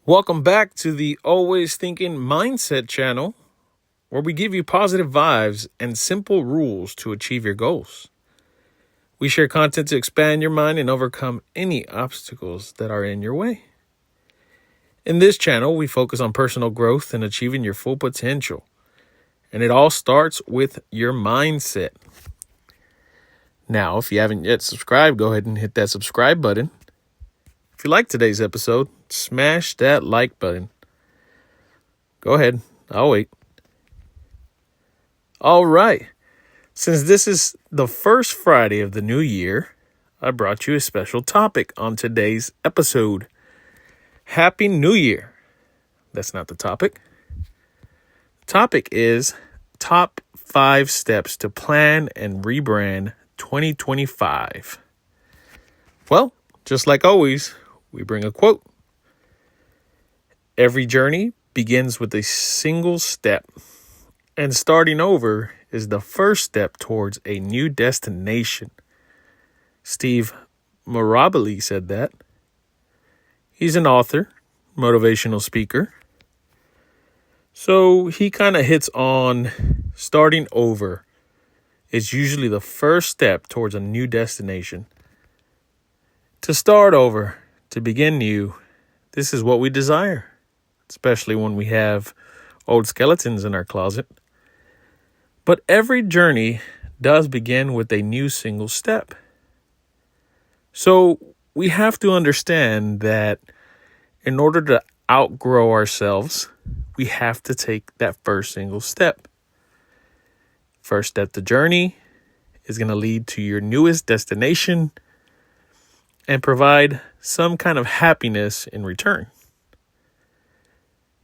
Welcome back to the Always Thinking Mindset channel, where we give you positive vibes and simple rules to achieve your goals. We share content to expand your mind and overcome any obstacles that are in your way. In this channel, we focus on personal growth and achieving your full potential. And it all starts with your mindset. Now, if you haven't yet subscribed, go ahead and hit that subscribe button. If you like today's episode, smash that like button. Go ahead. I'll wait. All right. Since this is the first Friday of the new year, I brought you a special topic on today's episode. Happy New Year. That's not the topic. The topic is top 5 steps to plan and rebrand 2025. Well, just like always, we bring a quote. Every journey begins with a single step, and starting over is the first step towards a new destination. Steve Maraboli said that. He's an author, motivational speaker. So he kind of hits on starting over is usually the first step towards a new destination. To start over, to begin new, this is what we desire, especially when we have old skeletons in our closet. But every journey does begin with a new single step. So we have to understand that in order to outgrow ourselves, we have to take that first single step. First step, the journey is going to lead to your newest destination and provide some kind of happiness in return.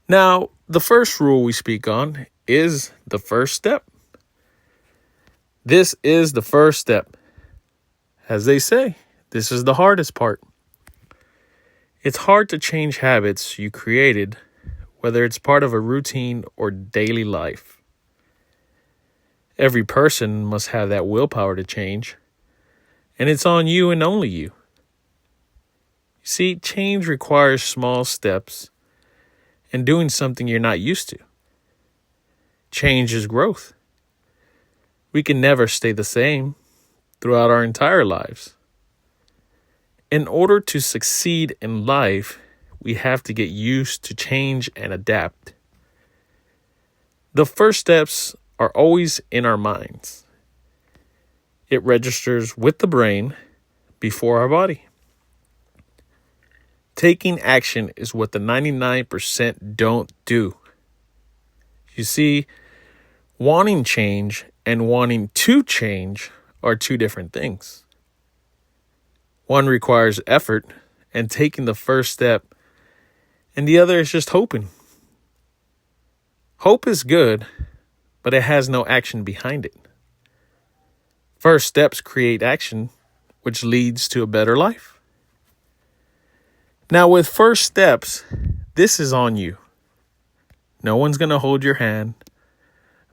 Now, the first rule we speak on is the first step. This is the first step. As they say, this is the hardest part. It's hard to change habits you created, whether it's part of a routine or daily life. Every person must have that willpower to change, and it's on you and only you. See, change requires small steps and doing something you're not used to. Change is growth. We can never stay the same throughout our entire lives. In order to succeed in life, we have to get used to change and adapt. The first steps are always in our minds. It registers with the brain before our body. Taking action is what the 99% don't do. You see, wanting change and wanting to change are two different things. One requires effort and taking the first step, and the other is just hoping. Hope is good, but it has no action behind it. First steps create action, which leads to a better life. Now, with first steps, this is on you. No one's going to hold your hand.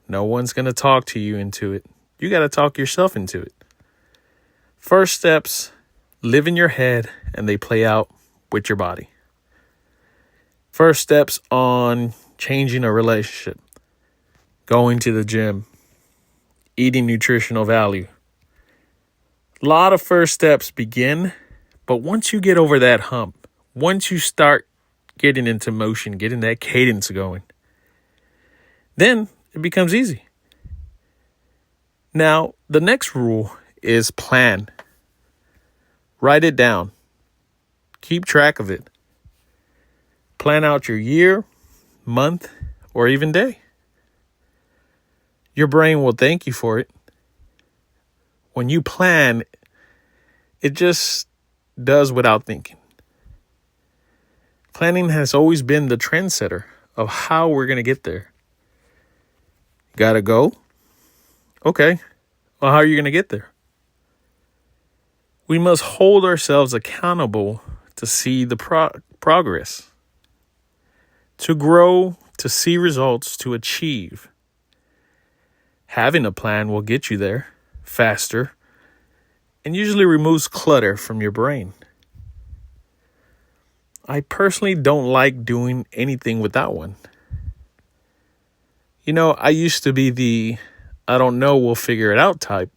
No one's going to talk to you into it. You got to talk yourself into it. First steps live in your head and they play out with your body. First steps on changing a relationship, going to the gym, eating nutritional value. A lot of first steps begin, but once you get over that hump, once you start getting into motion, getting that cadence going, then it becomes easy. Now, the next rule is plan. Write it down. Keep track of it. Plan out your year, month, or even day. Your brain will thank you for it. When you plan, it just does without thinking. Planning has always been the trendsetter of how we're going to get there. Gotta go? Okay. Well, how are you going to get there? We must hold ourselves accountable to see the progress, to grow, to see results, to achieve. Having a plan will get you there faster and usually removes clutter from your brain. I personally don't like doing anything without one. You know, I used to be the I don't know, we'll figure it out type.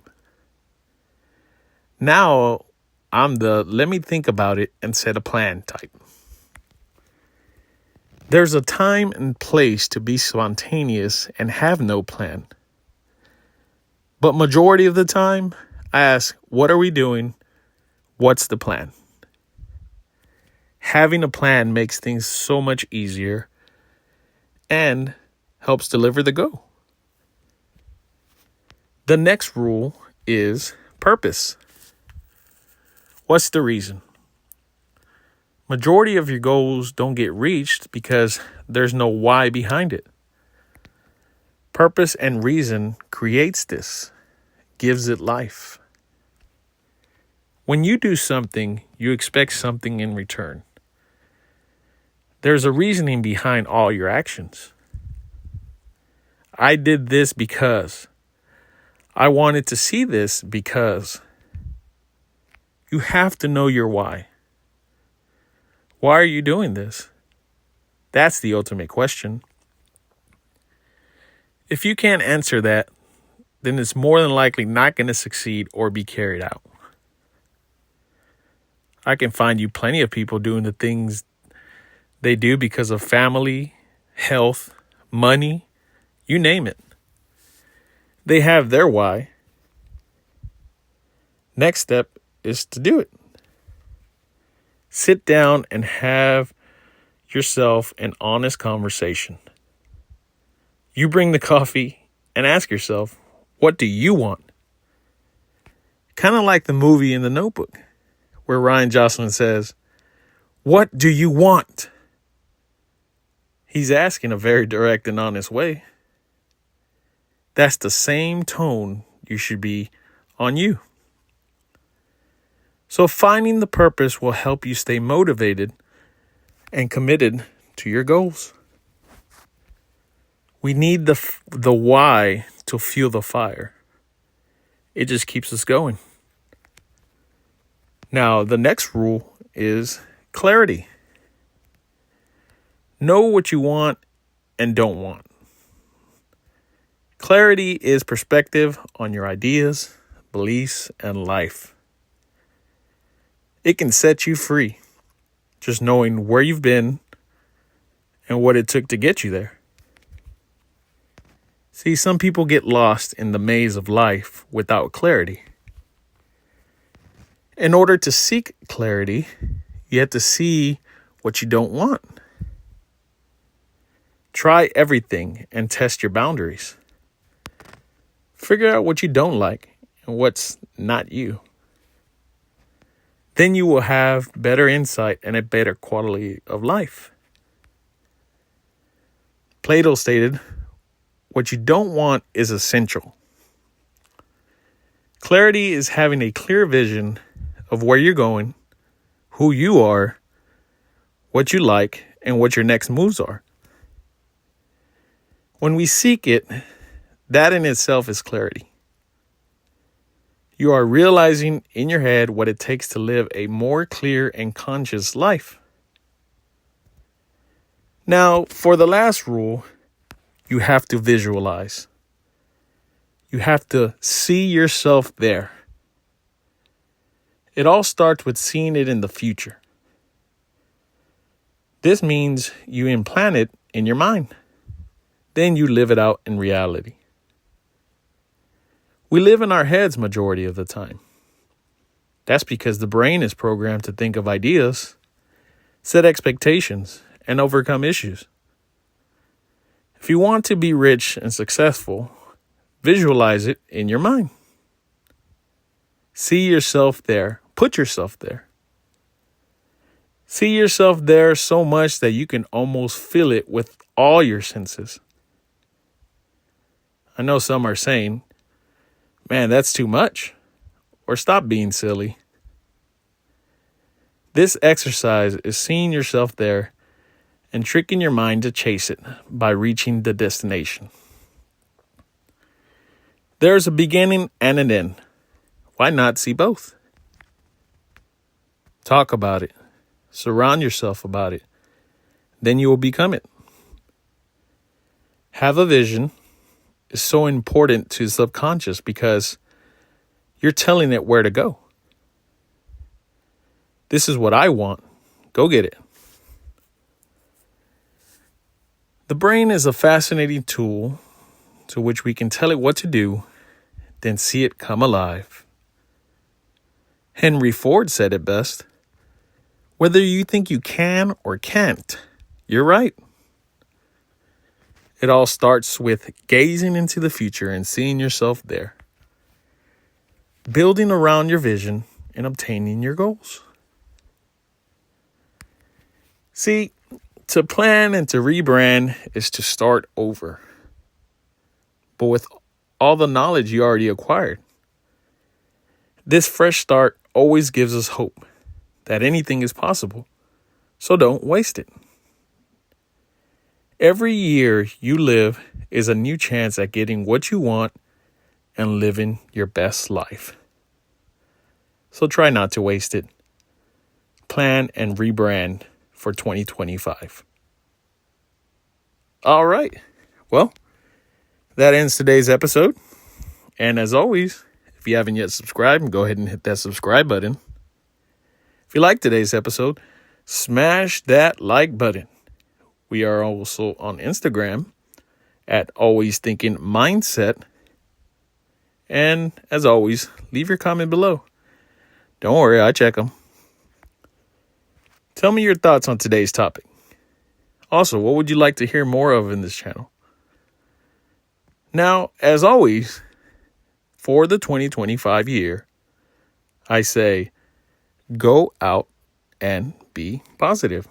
Now I'm the let me think about it and set a plan type. There's a time and place to be spontaneous and have no plan. But majority of the time, I ask, what are we doing? What's the plan? Having a plan makes things so much easier and helps deliver the go. The next rule is purpose. What's the reason? Majority of your goals don't get reached because there's no why behind it. Purpose and reason creates this, gives it life. When you do something, you expect something in return. There's a reasoning behind all your actions. I did this because. I wanted to see this because. You have to know your why. Why are you doing this? That's the ultimate question. If you can't answer that, then it's more than likely not going to succeed or be carried out. I can find you plenty of people doing the things they do because of family, health, money, you name it. They have their why. Next step is to do it. Sit down and have yourself an honest conversation. You bring the coffee and ask yourself, what do you want? Kind of like the movie in The Notebook, where Ryan Jocelyn says, what do you want? He's asking a very direct and honest way. That's the same tone you should be on you. So finding the purpose will help you stay motivated and committed to your goals. We need the why to fuel the fire. It just keeps us going. Now, the next rule is clarity. Know what you want and don't want. Clarity is perspective on your ideas, beliefs, and life. It can set you free, just knowing where you've been and what it took to get you there. See, some people get lost in the maze of life without clarity. In order to seek clarity, you have to see what you don't want. Try everything and test your boundaries. Figure out what you don't like and what's not you. Then you will have better insight and a better quality of life. Plato stated, what you don't want is essential. Clarity is having a clear vision of where you're going, who you are, what you like, and what your next moves are. When we seek it, that in itself is clarity. You are realizing in your head what it takes to live a more clear and conscious life. Now, for the last rule, you have to visualize. You have to see yourself there. It all starts with seeing it in the future. This means you implant it in your mind. Then you live it out in reality. We live in our heads majority of the time. That's because the brain is programmed to think of ideas, set expectations, and overcome issues. If you want to be rich and successful, visualize it in your mind. See yourself there. Put yourself there. See yourself there so much that you can almost feel it with all your senses. I know some are saying, man, that's too much. Or stop being silly. This exercise is seeing yourself there and tricking your mind to chase it by reaching the destination. There's a beginning and an end. Why not see both? Talk about it. Surround yourself about it. Then you will become it. Have a vision is so important to subconscious because you're telling it where to go. This is what I want. Go get it. The brain is a fascinating tool to which we can tell it what to do, then see it come alive. Henry Ford said it best. Whether you think you can or can't, you're right. It all starts with gazing into the future and seeing yourself there. Building around your vision and obtaining your goals. See, to plan and to rebrand is to start over. But with all the knowledge you already acquired. This fresh start always gives us hope that anything is possible. So don't waste it. Every year you live is a new chance at getting what you want and living your best life. So try not to waste it. Plan and rebrand for 2025. All right. Well, that ends today's episode. And as always, if you haven't yet subscribed, go ahead and hit that subscribe button. If you like today's episode, smash that like button. We are also on Instagram at Always Thinking Mindset. And as always, leave your comment below. Don't worry, I check them. Tell me your thoughts on today's topic. Also, what would you like to hear more of in this channel? Now, as always, for the 2025 year, I say, go out and be positive.